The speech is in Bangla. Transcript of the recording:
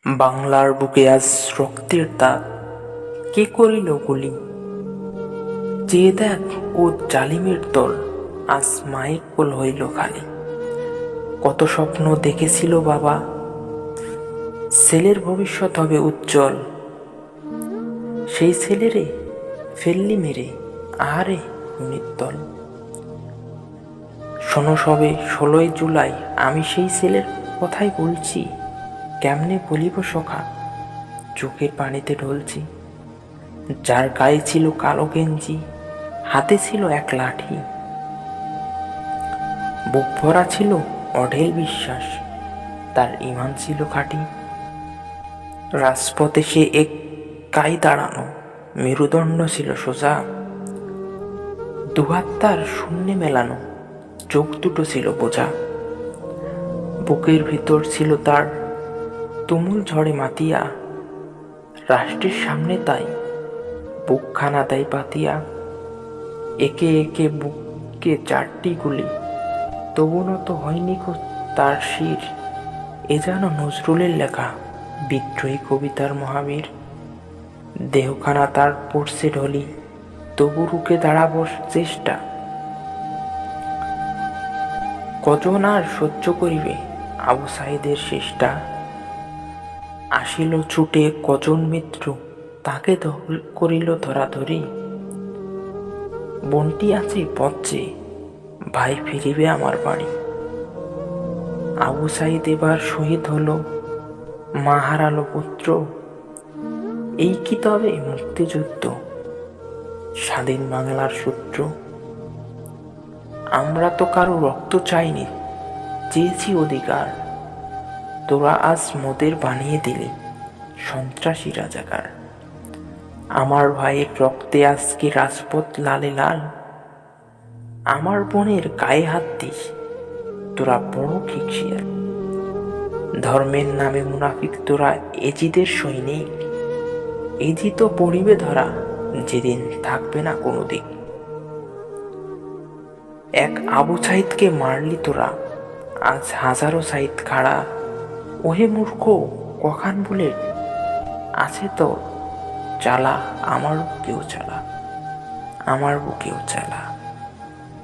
বাংলার বুকে আজ রক্তের দাগ, কে করিল গুলি? চেয়ে দেখ ও জালিমের দল, আজ মায়ের কোল হইল খালি। কত স্বপ্ন দেখেছিল বাবা, ছেলের ভবিষ্যৎ হবে উজ্জ্বল। সেই ছেলেরে ফেললি মেরে, আহারে নির্দল। শোনো সবে 16ই জুলাই, আমি সেই ছেলের কথাই বলছি। কেমনে বলিব সখা, চোখের পানিতে ঢলছি। যার গায়ে ছিল কালো গেঞ্জি, হাতে ছিল এক লাঠি। বুক ভরা ছিল অঢেল বিশ্বাস, তার ঈমান ছিল খাঁটি। রাজপথে সে একাই দাঁড়ানো, মেরুদণ্ড ছিল সোজা। দুহাত তার শূন্যে মেলানো, চোখ দুটো ছিল বোঝা। বুকের ভিতর ছিল তার তুমুল ঝড়ে মাতিয়া, রাষ্ট্রের সামনে তাই বুকখানা দেয় পাতিয়া। একে একে বুকে 4টি গুলি, তবু নত হয়নি তার শির। এ যেন নজরুলের লেখা বিদ্রোহী কবিতার মহাবীর। দেহখানা তার পড়ছে ঢলি, তবু রুখে দাঁড়াবার চেষ্টা। কজন আর সহ্য করিবে আবু সাঈদের শেষটা? আসিল ছুটে কজন মিত্র, তাকে করিল ধরাধরি। বোনটি আছে পথে, ভাই ফিরিবে আমার বাড়ি। আবু সাঈদ এবার শহীদ হলো, মা হারালো পুত্র। এই কি তবে মুক্তিযুদ্ধ, স্বাধীন বাংলার সূত্র? আমরা তো কারো রক্ত চাইনি, চেয়েছি অধিকার। তোরা আজ মোদের বানিয়ে দিলি সন্ত্রাসী রাজাকার। আমার ভাইয়ের রক্তে আজকে রাজপথ লালে লাল। আমার বোনের গায়ে হাত দিস, তোরা বড় খিকশিয়াল। ধর্মের নামে মুনাফিক তোরা এজিদের সৈনিক। এজি তো পড়িবে ধরা, যেদিন থাকবে না কোনো দিক। এক আবু সাঈদকে মারলি তোরা, আজ হাজারো সাঈদ খাড়া। ওহে মূর্খ, কখান বলে আছে তো চালা, আমার বুকেও চালা, আমার বুকেও চালা।